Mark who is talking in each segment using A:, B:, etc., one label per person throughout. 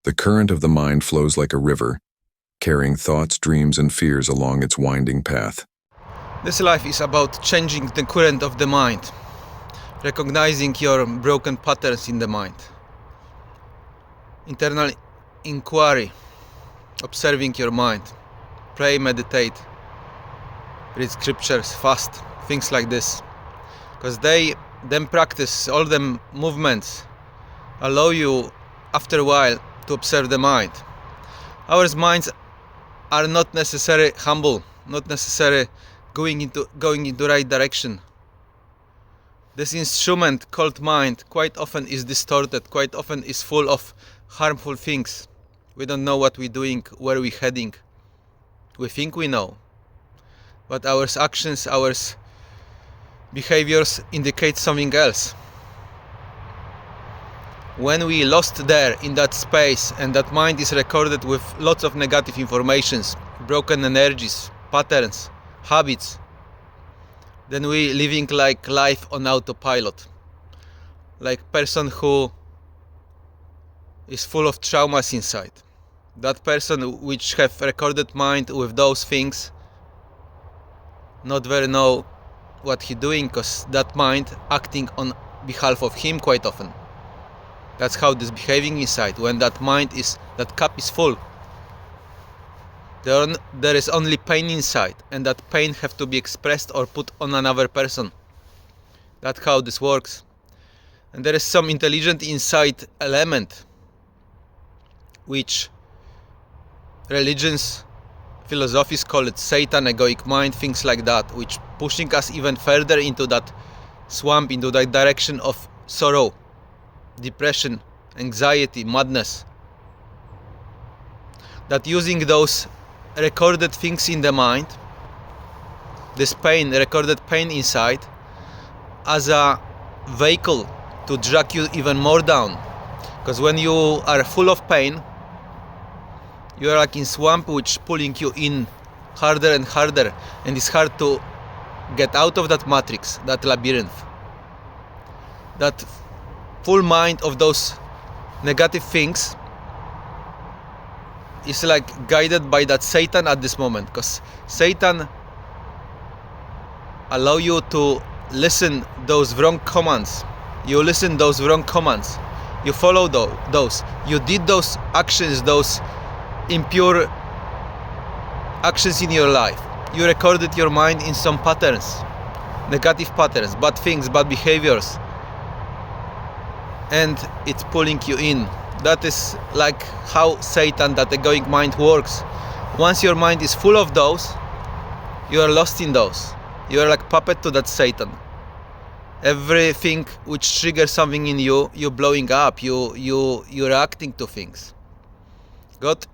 A: The current of the mind flows like a river, carrying thoughts, dreams, and fears along its winding path.
B: This life is about changing the current of the mind, recognizing your broken patterns in the mind, internal inquiry, observing your mind, pray, meditate, read scriptures, fast, things like this. Because them practice, all them movements allow you after a while to observe the mind. Our minds are not necessarily humble, not necessarily going into right direction. This instrument called mind quite often is distorted, quite often is full of harmful things. We don't know what we're doing, where we're heading. We think we know, but our actions, our behaviors indicate something else. When we lost there in that space and that mind is recorded with lots of negative informations, broken energies, patterns, habits, then we living like life on autopilot, like person who is full of traumas inside. That person which have recorded mind with those things not very know what he doing, because that mind acting on behalf of him quite often. That's how this behaving inside. When that mind is, that cup is full, there is only pain inside, and that pain have to be expressed or put on another person. That's how this works. And there is some intelligent inside element which religions, philosophies call it Satan, egoic mind, things like that, which pushing us even further into that swamp, into that direction of sorrow, depression, anxiety, madness. That using those recorded things in the mind, this pain, recorded pain inside, as a vehicle to drag you even more down. Because when you are full of pain, you are like in swamp which pulling you in harder and harder, and it's hard to get out of that matrix, that labyrinth. That full mind of those negative things is like guided by that Satan at this moment, because Satan allow you to listen those wrong commands. You listen those wrong commands. You follow those. You did those actions, those impure actions in your life. You recorded your mind in some patterns, negative patterns, bad things, bad behaviors, and it's pulling you in. That is like how Satan, that egoic mind, works. Once your mind is full of those, you are lost in those. You are like puppet to that Satan. Everything which triggers something in you, you're blowing up. You're reacting to things. God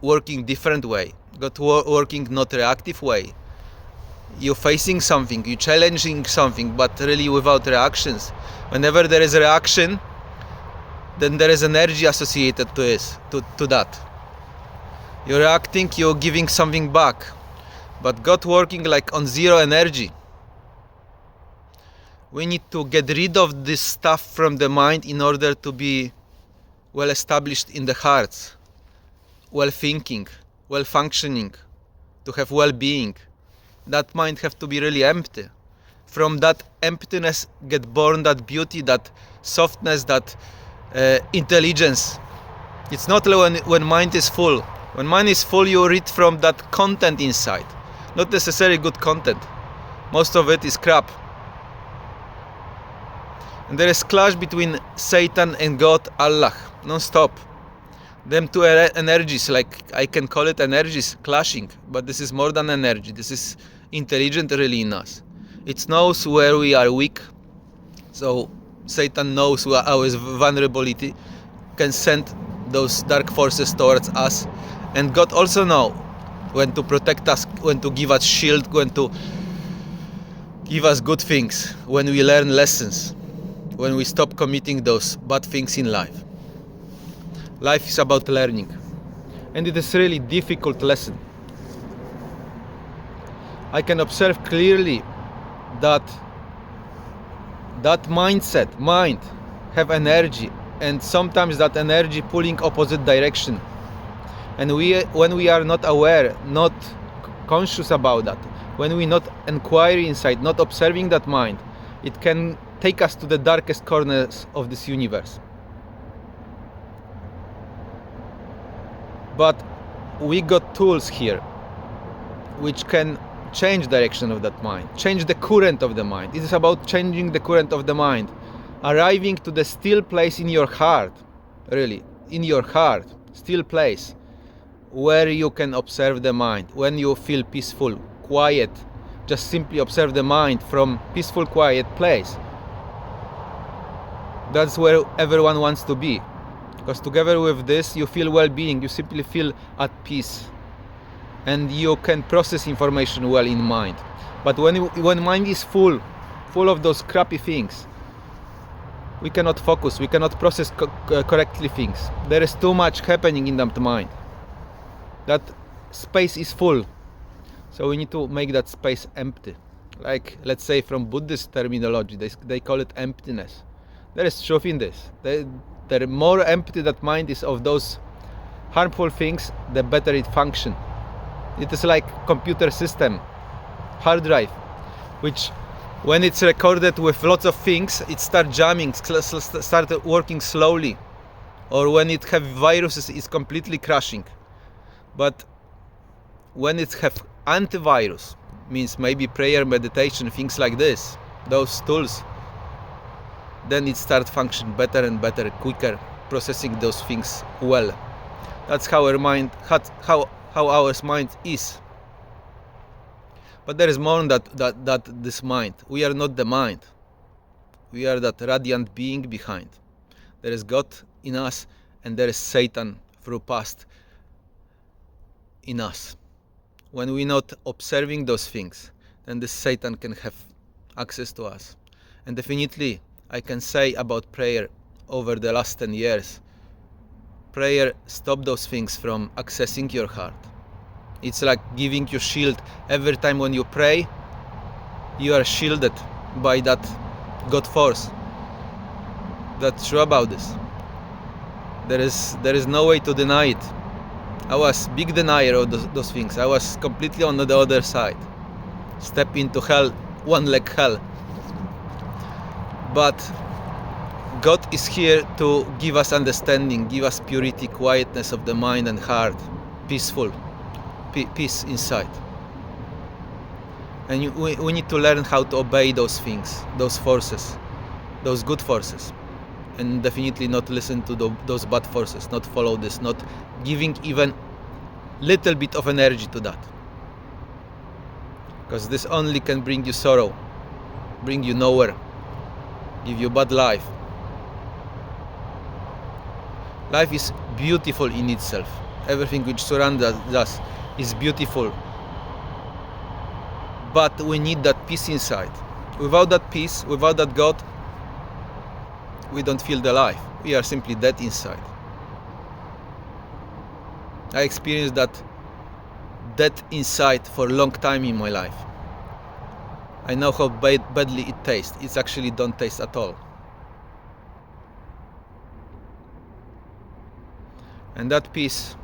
B: working different way. God working not reactive way. You're facing something, you're challenging something, but really without reactions. Whenever there is a reaction, then there is energy associated to that. You're reacting, you're giving something back. But God working like on zero energy. We need to get rid of this stuff from the mind in order to be well established in the hearts, well thinking, well functioning, to have well-being. That mind have to be really empty. From that emptiness get born that beauty, that softness, that intelligence. It's not when mind is full. When mind is full, you read from that content inside. Not necessarily good content. Most of it is crap. And there is clash between Satan and God, Allah, non-stop. Them two energies, like I can call it energies, clashing. But this is more than energy. This is intelligent really in us. It knows where we are weak. So Satan knows our vulnerability, can send those dark forces towards us. And God also knows when to protect us, when to give us shield, when to give us good things, when we learn lessons, when we stop committing those bad things in life. Life is about learning. And it is a really difficult lesson. I can observe clearly that mind have energy, and sometimes that energy pulling opposite direction. And when we are not aware, not conscious about that, when we not inquire inside, not observing that mind, it can take us to the darkest corners of this universe. But we got tools here which can change direction of that mind, change the current of the mind. It is about changing the current of the mind, arriving to the still place in your heart, really, in your heart, still place, where you can observe the mind. When you feel peaceful, quiet, just simply observe the mind from peaceful, quiet place. That's where everyone wants to be. Because together with this, you feel well-being, you simply feel at peace. And you can process information well in mind. But when mind is full of those crappy things, we cannot focus, we cannot process correctly things. There is too much happening in that mind. That space is full. So we need to make that space empty. Like, let's say from Buddhist terminology, they call it emptiness. There is truth in this. The more empty that mind is of those harmful things, the better it functions. It is like computer system, hard drive, which when it's recorded with lots of things, it starts jamming, start working slowly. Or when it have viruses, it's completely crashing. But when it have antivirus, means maybe prayer, meditation, things like this, those tools, then it starts function better and better, quicker, processing those things well. That's how our mind, how our mind is. But there is more than that this mind. We are not the mind. We are that radiant being behind. There is God in us, and there is Satan through past in us. When we're not observing those things, then this Satan can have access to us. And definitely, I can say about prayer over the last 10 years, prayer stopped those things from accessing your heart. It's like giving you shield. Every time when you pray, you are shielded by that God force. That's true about this. There is no way to deny it. I was big denier of those things. I was completely on the other side. Step into hell, one leg hell. But God is here to give us understanding, give us purity, quietness of the mind and heart, peaceful, peace inside. And we need to learn how to obey those things, those forces, those good forces. And definitely not listen to those bad forces, not follow this, not giving even little bit of energy to that. Because this only can bring you sorrow, bring you nowhere, give you bad life. Life is beautiful in itself. Everything which surrounds us is beautiful. But we need that peace inside. Without that peace, without that God, we don't feel the life. We are simply dead inside. I experienced that dead inside for a long time in my life. I know how badly it tastes. It actually don't taste at all. And that peace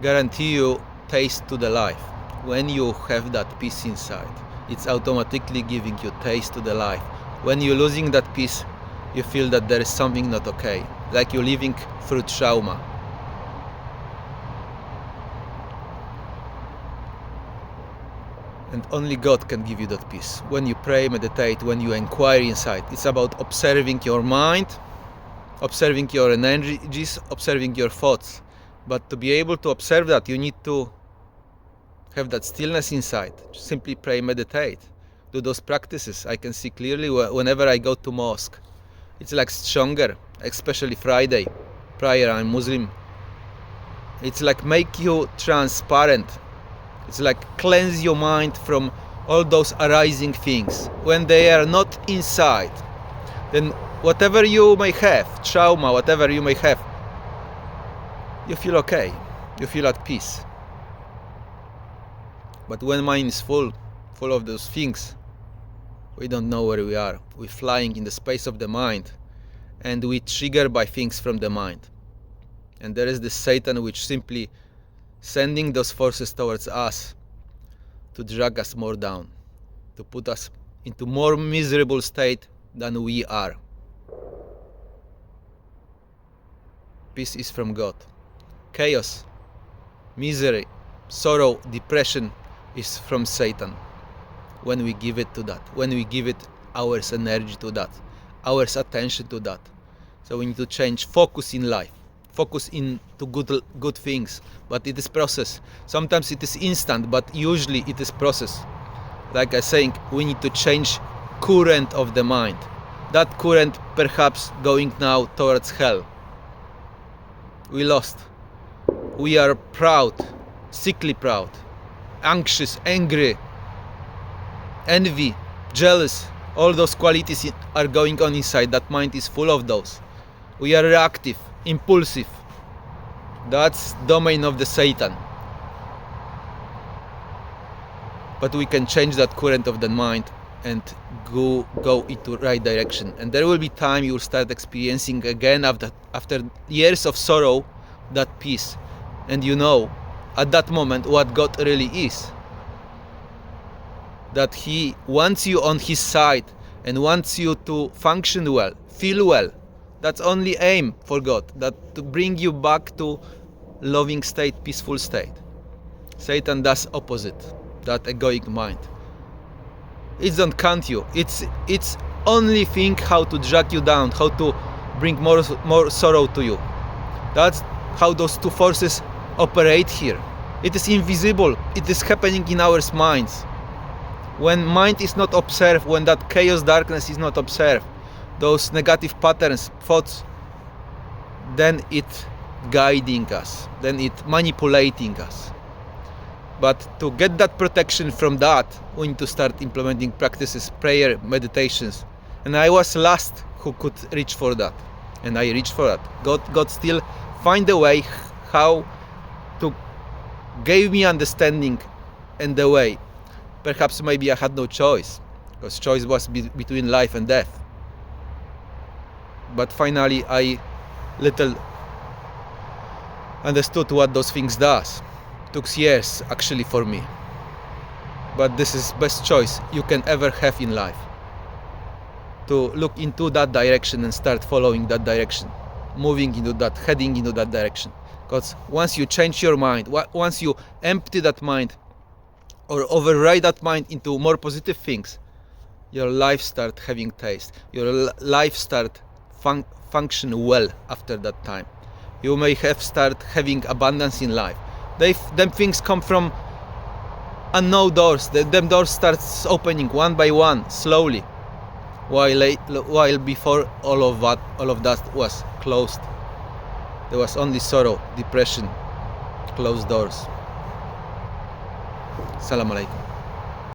B: guarantee you taste to the life. When you have that peace inside, it's automatically giving you taste to the life. When you're losing that peace, you feel that there is something not okay, like you're living through trauma. And only God can give you that peace. When you pray, meditate, when you inquire inside, it's about observing your mind, observing your energies, observing your thoughts. But to be able to observe that, you need to have that stillness inside. Simply pray, meditate, do those practices. I can see clearly whenever I go to mosque. It's like stronger, especially Friday, prayer. I'm Muslim. It's like make you transparent. It's like cleanse your mind from all those arising things. When they are not inside, then whatever you may have, trauma, whatever you may have, you feel okay. You feel at peace. But when mind is full of those things, we don't know where we are. We're flying in the space of the mind. and we trigger by things from the mind. And there is this Satan which simply sending those forces towards us to drag us more down, to put us into more miserable state than we are. Peace is from God. Chaos, misery, sorrow, depression is from Satan. When we give it to that, when we give it our energy to that, our attention to that. So we need to change focus in life, focus into good things, but it is process. Sometimes it is instant, but usually it is process. Like I saying, we need to change current of the mind. That current perhaps going now towards hell. We lost. We are proud, sickly proud, anxious, angry, envy, jealous. All those qualities are going on inside. That mind is full of those. We are reactive, impulsive. That's domain of the Satan. But we can change that current of the mind and go into right direction. And there will be time you will start experiencing again after years of sorrow, that peace. And you know at that moment what God really is. That He wants you on His side and wants you to function well, feel well. That's only aim for God, that to bring you back to loving state, peaceful state. Satan does opposite, that egoic mind. It don't count you. It's only think how to drag you down, how to bring more sorrow to you. That's how those two forces operate here. It is invisible. It is happening in our minds. When mind is not observed, when that chaos, darkness is not observed, those negative patterns, thoughts, then it guiding us, then it manipulating us. But to get that protection from that, we need to start implementing practices, prayer, meditations. And I was last who could reach for that. And I reached for that. God still find a way how to give me understanding and the way. Perhaps maybe I had no choice, because choice was between life and death. But finally I little understood what those things does. Took years actually for me. But this is best choice you can ever have in life. To look into that direction and start following that direction. Moving into that, heading into that direction. Because once you change your mind, once you empty that mind or override that mind into more positive things, your life start having taste. Your life start function well after that time. You may have start having abundance in life. Them things come from unknown doors. Them doors starts opening one by one, slowly. While before all of that was closed. There was only sorrow, depression, closed doors. Assalamu alaikum.